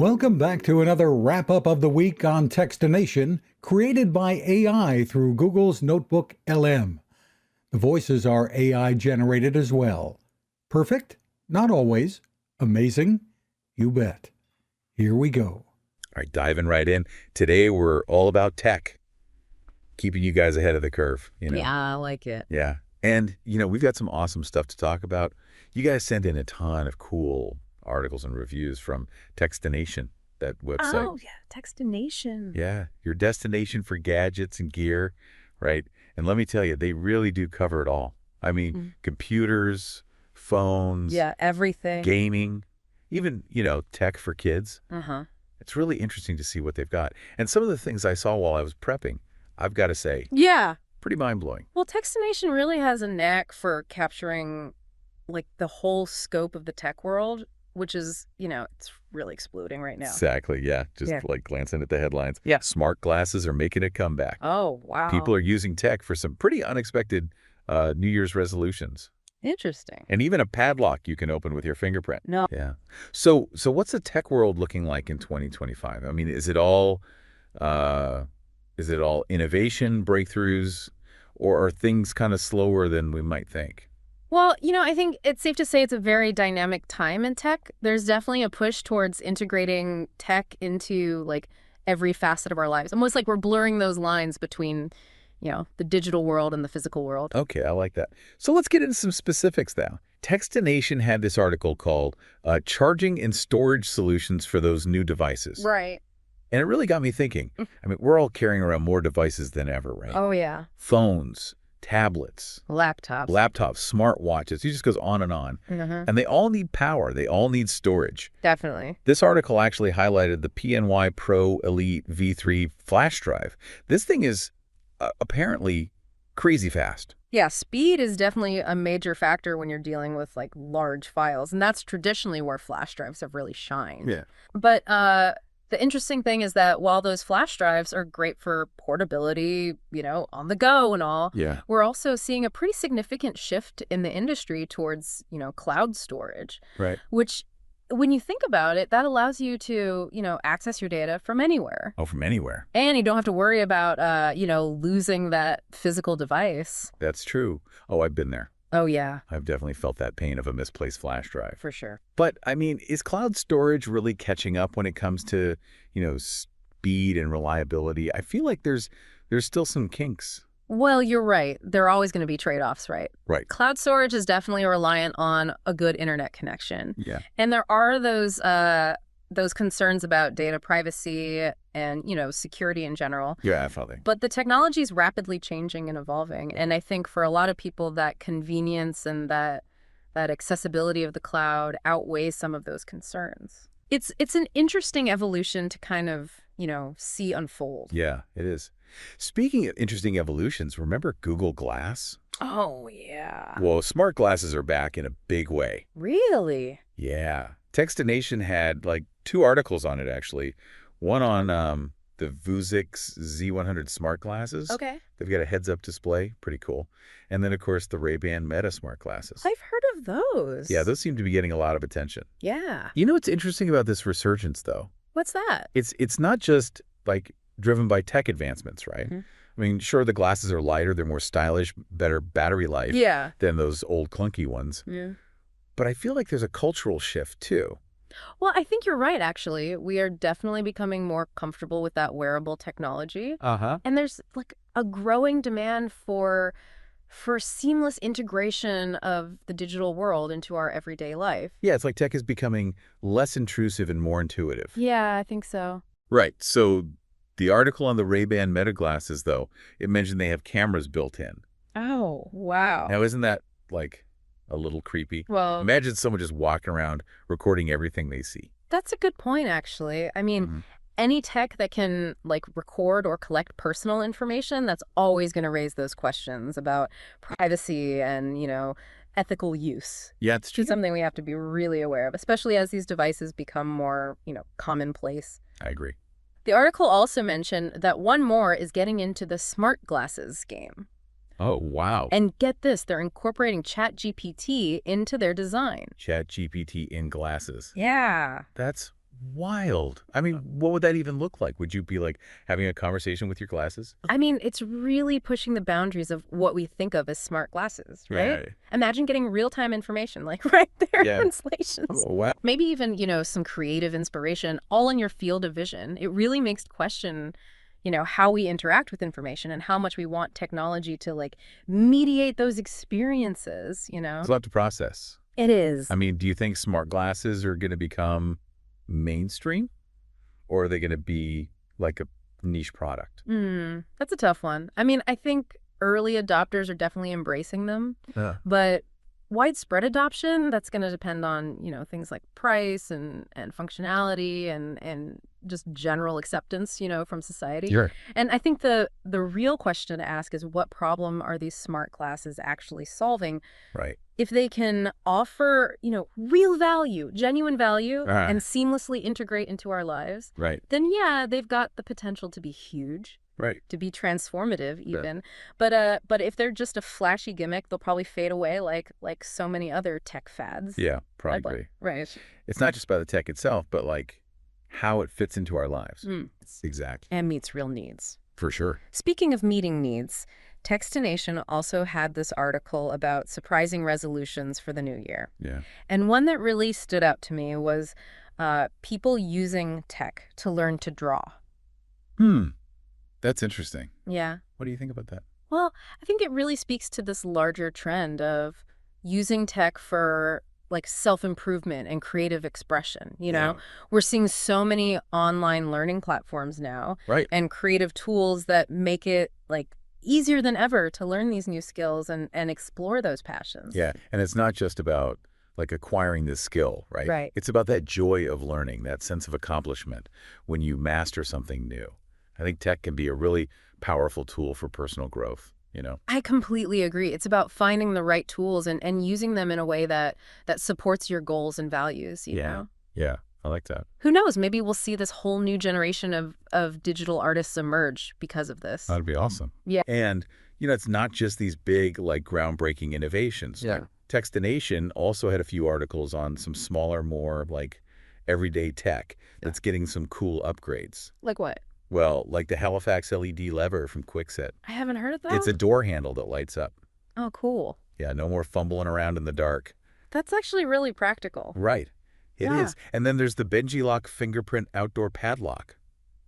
Welcome back to another wrap-up of the week on Techstination, created by AI through Google's Notebook LM. The voices are AI-generated as well. Perfect? Not always. Amazing? You bet. Here we go. All right, diving right in. Today, we're all about tech, keeping you guys ahead of the curve. Yeah, I like it. Yeah. And, we've got some awesome stuff to talk about. You guys sent in a ton of cool articles and reviews from Techstination, that website. Oh, yeah, Techstination. Yeah, your destination for gadgets and gear, right? And let me tell you, they really do cover it all. I mean, computers, phones, Yeah, everything. gaming, even, tech for kids. Uh-huh. It's really interesting to see what they've got. And some of the things I saw while I was prepping, I've got to say, Yeah. pretty mind-blowing. Well, Techstination really has a knack for capturing, the whole scope of the tech world, which is, it's really exploding right now. Exactly, yeah. Just glancing at the headlines. Yeah. Smart glasses are making a comeback. Oh, wow. People are using tech for some pretty unexpected New Year's resolutions. Interesting. And even a padlock you can open with your fingerprint. No. Yeah. So what's the tech world looking like in 2025? I mean, is it all innovation, breakthroughs, or are things kind of slower than we might think? Well, I think it's safe to say it's a very dynamic time in tech. There's definitely a push towards integrating tech into, every facet of our lives. Almost like we're blurring those lines between, the digital world and the physical world. Okay, I like that. So let's get into some specifics now. Techstination had this article called Charging and Storage Solutions for Those New Devices. Right. And it really got me thinking. I mean, we're all carrying around more devices than ever, right? Oh, yeah. Phones, tablets, Laptops, smartwatches. It just goes on and on. Mm-hmm. And they all need power. They all need storage. Definitely. This article actually highlighted the PNY Pro Elite V3 flash drive. This thing is apparently crazy fast. Yeah, speed is definitely a major factor when you're dealing with large files, and that's traditionally where flash drives have really shined. Yeah. But the interesting thing is that while those flash drives are great for portability, on the go and all, Yeah. we're also seeing a pretty significant shift in the industry towards, cloud storage, Right. which when you think about it, that allows you to, access your data from anywhere. Oh, from anywhere. And you don't have to worry about, losing that physical device. That's true. Oh, I've been there. Oh, yeah. I've definitely felt that pain of a misplaced flash drive. For sure. But, I mean, is cloud storage really catching up when it comes to, speed and reliability? I feel like there's still some kinks. Well, you're right. There are always going to be trade-offs, right? Right. Cloud storage is definitely reliant on a good internet connection. Yeah. And there are those concerns about data privacy and, security in general. Yeah, I felt it. But the technology is rapidly changing and evolving. And I think for a lot of people, that convenience and that accessibility of the cloud outweighs some of those concerns. It's an interesting evolution to kind of, see unfold. Yeah, it is. Speaking of interesting evolutions, remember Google Glass? Oh, yeah. Well, smart glasses are back in a big way. Really? Yeah. Techstination had two articles on it, actually. One on the Vuzix Z100 smart glasses. Okay. They've got a heads-up display. Pretty cool. And then, of course, the Ray-Ban Meta smart glasses. I've heard of those. Yeah, those seem to be getting a lot of attention. Yeah. You know what's interesting about this resurgence, though? What's that? It's not just, driven by tech advancements, right? Mm-hmm. I mean, sure, the glasses are lighter. They're more stylish, better battery life than those old clunky ones. Yeah. But I feel like there's a cultural shift, too. Well, I think you're right, actually. We are definitely becoming more comfortable with that wearable technology. Uh-huh. And there's a growing demand for seamless integration of the digital world into our everyday life. Yeah, it's like tech is becoming less intrusive and more intuitive. Yeah, I think so. Right. So the article on the Ray-Ban Meta glasses, though, it mentioned they have cameras built in. Oh, wow. Now, isn't that, a little creepy? Well, imagine someone just walking around recording everything they see. That's a good point, actually. I mean, any tech that can record or collect personal information, that's always going to raise those questions about privacy and, ethical use. Yeah, it's true. It's something we have to be really aware of, especially as these devices become more, commonplace. I agree. The article also mentioned that one more is getting into the smart glasses game. Oh, wow. And get this, they're incorporating ChatGPT into their design. ChatGPT in glasses. Yeah. That's wild. I mean, what would that even look like? Would you be like having a conversation with your glasses? I mean, it's really pushing the boundaries of what we think of as smart glasses, right? Yeah. Imagine getting real-time information, like right there, Yeah. translations. Oh, wow. Maybe even, some creative inspiration, all in your field of vision. It really makes question, how we interact with information and how much we want technology to, like, mediate those experiences, It's a lot to process. It is. I mean, do you think smart glasses are going to become mainstream, or are they going to be like a niche product? That's a tough one. I mean, I think early adopters are definitely embracing them, Yeah. but widespread adoption, that's going to depend on, things like price and functionality and just general acceptance, from society. Sure. And I think the real question to ask is, what problem are these smart glasses actually solving? Right. If they can offer, real value, genuine value, Ah. and seamlessly integrate into our lives, Right. then yeah, they've got the potential to be huge, Right. to be transformative even. But if they're just a flashy gimmick, they'll probably fade away like so many other tech fads. Yeah, probably. Right. It's not just about the tech itself, but like how it fits into our lives. Exactly. And meets real needs. For sure. Speaking of meeting needs, Techstination also had this article about surprising resolutions for the new year. Yeah. And one that really stood out to me was people using tech to learn to draw. That's interesting. Yeah. What do you think about that? Well, I think it really speaks to this larger trend of using tech for like self-improvement and creative expression. Yeah. We're seeing so many online learning platforms now, Right. and creative tools that make it like easier than ever to learn these new skills and explore those passions. Yeah. And it's not just about like acquiring this skill, right? Right. It's about that joy of learning, that sense of accomplishment when you master something new. I think tech can be a really powerful tool for personal growth, I completely agree. It's about finding the right tools and using them in a way that supports your goals and values, you know? Yeah. I like that. Who knows? Maybe we'll see this whole new generation of digital artists emerge because of this. That'd be awesome. Yeah. And, it's not just these big, like, groundbreaking innovations. Yeah. Like, Techstination also had a few articles on some smaller, more, like, everyday tech that's getting some cool upgrades. Like what? Well, like the Halifax LED lever from Kwikset. I haven't heard of that. It's a door handle that lights up. Oh, cool. Yeah, no more fumbling around in the dark. That's actually really practical. Right. It is. And then there's the BenjiLock fingerprint outdoor padlock.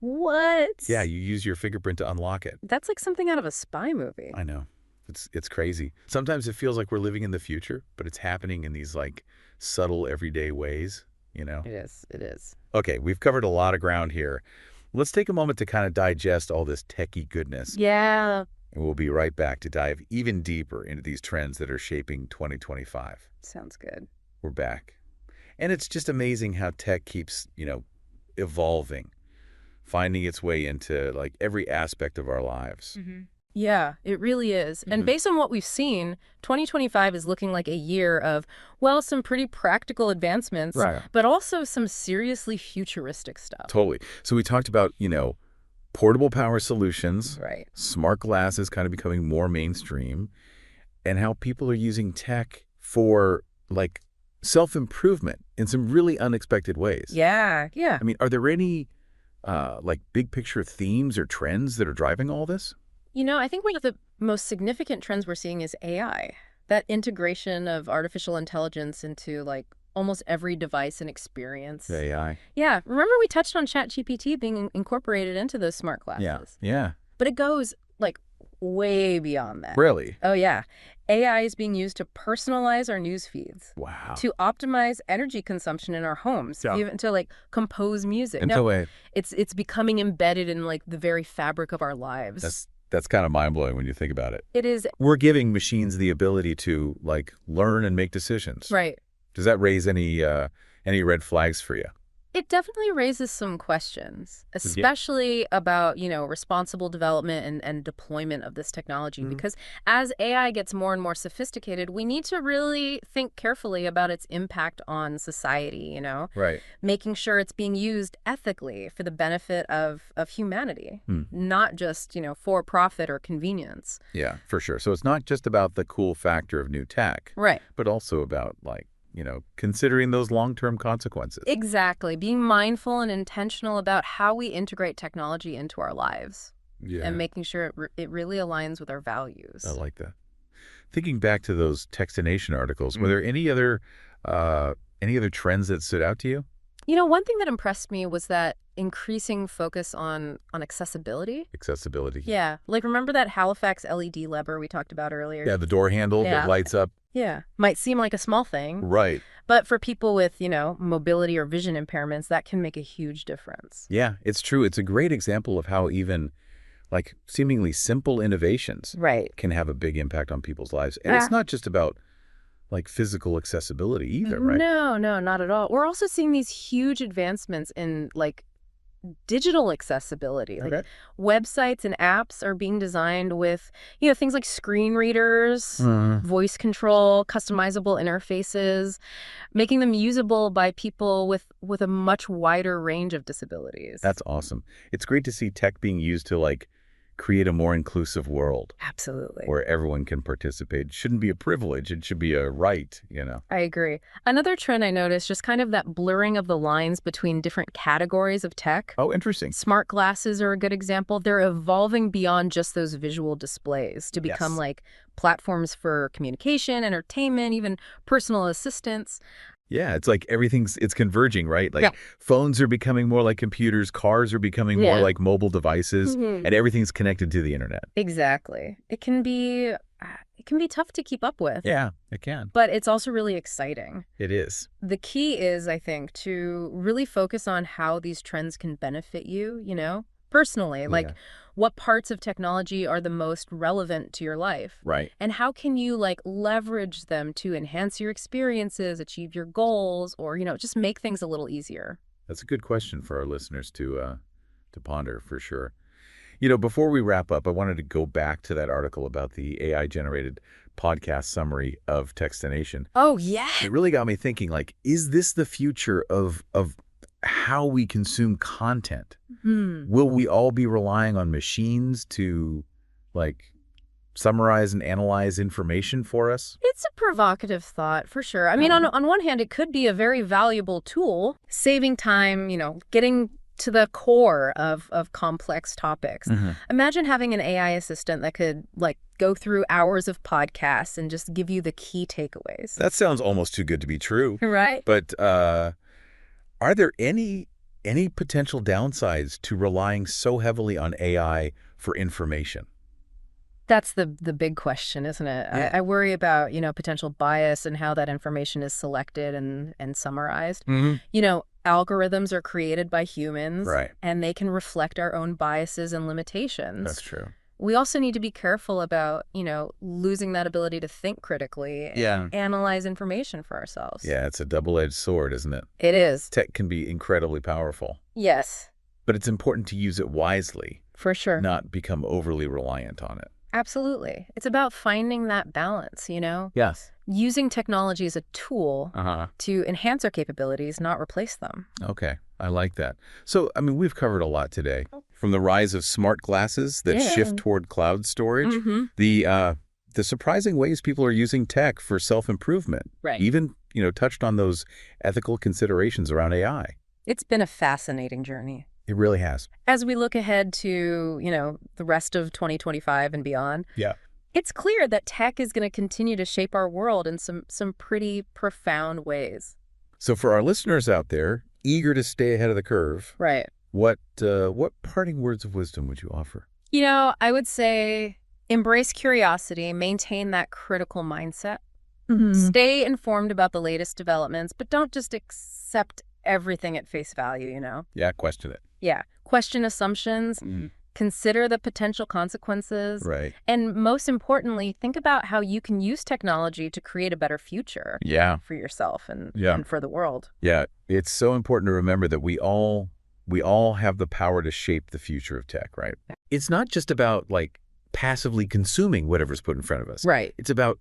What? Yeah, you use your fingerprint to unlock it. That's like something out of a spy movie. I know. It's crazy. Sometimes it feels like we're living in the future, but it's happening in these like subtle everyday ways, It is. Okay, we've covered a lot of ground here. Let's take a moment to kind of digest all this techie goodness. Yeah. And we'll be right back to dive even deeper into these trends that are shaping 2025. Sounds good. We're back. And it's just amazing how tech keeps, evolving, finding its way into like every aspect of our lives. Yeah, it really is. And based on what we've seen, 2025 is looking like a year of, well, some pretty practical advancements, Right. but also some seriously futuristic stuff. Totally. So we talked about, portable power solutions, Right. smart glasses kind of becoming more mainstream, and how people are using tech for like self-improvement in some really unexpected ways. Yeah. I mean, are there any like big picture themes or trends that are driving all this? I think one of the most significant trends we're seeing is AI. That integration of artificial intelligence into like almost every device and experience. AI. Yeah. Remember we touched on ChatGPT being incorporated into those smart glasses. Yeah. But it goes like way beyond that. Really? Oh, yeah. AI is being used to personalize our news feeds. Wow. To optimize energy consumption in our homes, Yeah. even to like compose music. And Now, so it's becoming embedded in like the very fabric of our lives. that's kind of mind-blowing when you think about it. It is. We're giving machines the ability to like learn and make decisions. Right. Does that raise any red flags for you? It definitely raises some questions, especially about, responsible development and deployment of this technology. Because as AI gets more and more sophisticated, we need to really think carefully about its impact on society, Right. making sure it's being used ethically for the benefit of humanity, not just, for profit or convenience. Yeah, for sure. So it's not just about the cool factor of new tech, Right. but also about like considering those long-term consequences. Exactly. Being mindful and intentional about how we integrate technology into our lives and making sure it really aligns with our values. I like that. Thinking back to those Techstination articles, were there any other trends that stood out to you? One thing that impressed me was that increasing focus on accessibility. Accessibility. Yeah. Like, remember that Halifax LED lever we talked about earlier? Yeah, the door handle that lights up. Yeah. Might seem like a small thing. Right. But for people with, mobility or vision impairments, that can make a huge difference. Yeah, it's true. It's a great example of how even seemingly simple innovations can have a big impact on people's lives. And it's not just about physical accessibility either, right? No, not at all. We're also seeing these huge advancements in digital accessibility. Websites and apps are being designed with, things like screen readers, voice control, customizable interfaces, making them usable by people with a much wider range of disabilities. That's awesome. It's great to see tech being used to create a more inclusive world. Absolutely. Where everyone can participate. It shouldn't be a privilege. It should be a right, I agree. Another trend I noticed, just kind of that blurring of the lines between different categories of tech. Oh, interesting. Smart glasses are a good example. They're evolving beyond just those visual displays to become platforms for communication, entertainment, even personal assistance. Yeah, it's it's converging, right? Phones are becoming more like computers, cars are becoming more like mobile devices, and everything's connected to the internet. Exactly. It can be tough to keep up with. Yeah, it can. But it's also really exciting. It is. The key is, I think, to really focus on how these trends can benefit you, personally. What parts of technology are the most relevant to your life? Right. And how can you leverage them to enhance your experiences, achieve your goals, or, just make things a little easier? That's a good question for our listeners to ponder, for sure. Before we wrap up, I wanted to go back to that article about the AI-generated podcast summary of Techstination. Oh, yeah. It really got me thinking, is this the future of how we consume content? Will we all be relying on machines to summarize and analyze information for us? It's a provocative thought, for sure. I mean, on one hand, it could be a very valuable tool, saving time, getting to the core of complex topics. Imagine having an AI assistant that could go through hours of podcasts and just give you the key takeaways. That sounds almost too good to be true. Right. But are there any potential downsides to relying so heavily on AI for information? That's the big question, isn't it? Yeah. I worry about, potential bias and how that information is selected and summarized. Algorithms are created by humans, Right. and they can reflect our own biases and limitations. That's true. We also need to be careful about, losing that ability to think critically and analyze information for ourselves. Yeah, it's a double-edged sword, isn't it? It is. Tech can be incredibly powerful. Yes. But it's important to use it wisely, For sure. not become overly reliant on it. Absolutely. It's about finding that balance, Yes. Using technology as a tool Uh-huh. to enhance our capabilities, not replace them. Okay, I like that. So, we've covered a lot today. From the rise of smart glasses that shift toward cloud storage, the surprising ways people are using tech for self-improvement. Right. Even, touched on those ethical considerations around AI. It's been a fascinating journey. It really has. As we look ahead to, the rest of 2025 and beyond, Yeah. it's clear that tech is going to continue to shape our world in some pretty profound ways. So for our listeners out there, eager to stay ahead of the curve, Right. what parting words of wisdom would you offer? I would say embrace curiosity, maintain that critical mindset, stay informed about the latest developments, but don't just accept everything at face value, Yeah, question it. Yeah. Question assumptions, consider the potential consequences, Right. and most importantly, think about how you can use technology to create a better future Yeah. for yourself and for the world. Yeah. It's so important to remember that we all have the power to shape the future of tech, right? It's not just about passively consuming whatever's put in front of us. Right. It's about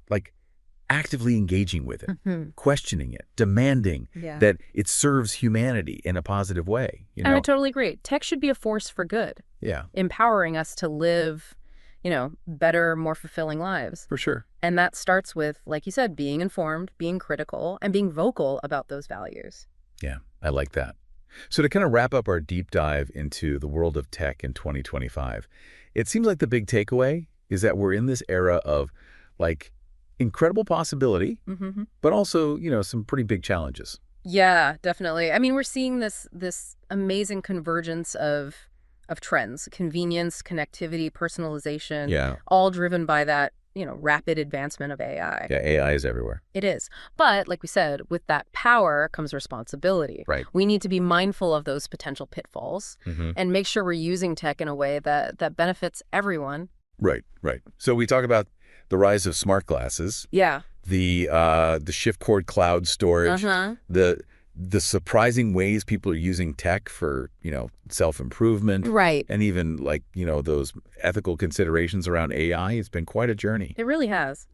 actively engaging with it, questioning it, demanding that it serves humanity in a positive way. And I totally agree. Tech should be a force for good. Yeah. Empowering us to live, better, more fulfilling lives. For sure. And that starts with, like you said, being informed, being critical, and being vocal about those values. Yeah, I like that. So to kind of wrap up our deep dive into the world of tech in 2025, it seems like the big takeaway is that we're in this era of like incredible possibility, but also, some pretty big challenges. Yeah, definitely. I mean, we're seeing this amazing convergence of trends, convenience, connectivity, personalization, Yeah. all driven by that, rapid advancement of AI. Yeah, AI is everywhere. It is. But like we said, with that power comes responsibility. Right. We need to be mindful of those potential pitfalls and make sure we're using tech in a way that benefits everyone. Right. So we talk about the rise of smart glasses. Yeah. The shift toward cloud storage, the surprising ways people are using tech for, self-improvement. Right. And even those ethical considerations around AI. It's been quite a journey. It really has.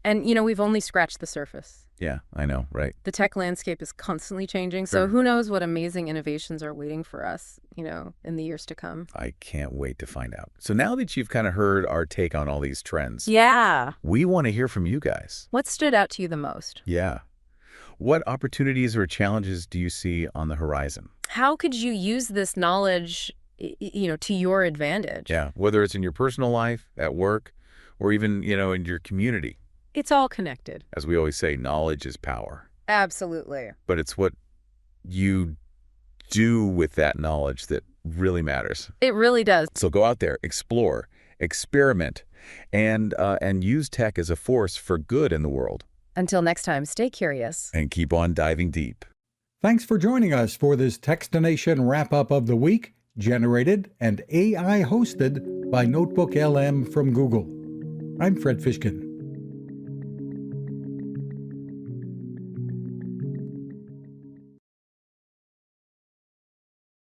And, we've only scratched the surface. Yeah, I know, right? The tech landscape is constantly changing, so who knows what amazing innovations are waiting for us, in the years to come. I can't wait to find out. So now that you've kind of heard our take on all these trends, yeah, we want to hear from you guys. What stood out to you the most? Yeah. What opportunities or challenges do you see on the horizon? How could you use this knowledge, to your advantage? Yeah, whether it's in your personal life, at work, or even, in your community. It's all connected. As we always say, knowledge is power. Absolutely. But it's what you do with that knowledge that really matters. It really does. So go out there, explore, experiment, and use tech as a force for good in the world. Until next time, stay curious. And keep on diving deep. Thanks for joining us for this Techstination wrap-up of the week, generated and AI hosted by Notebook LM from Google. I'm Fred Fishkin.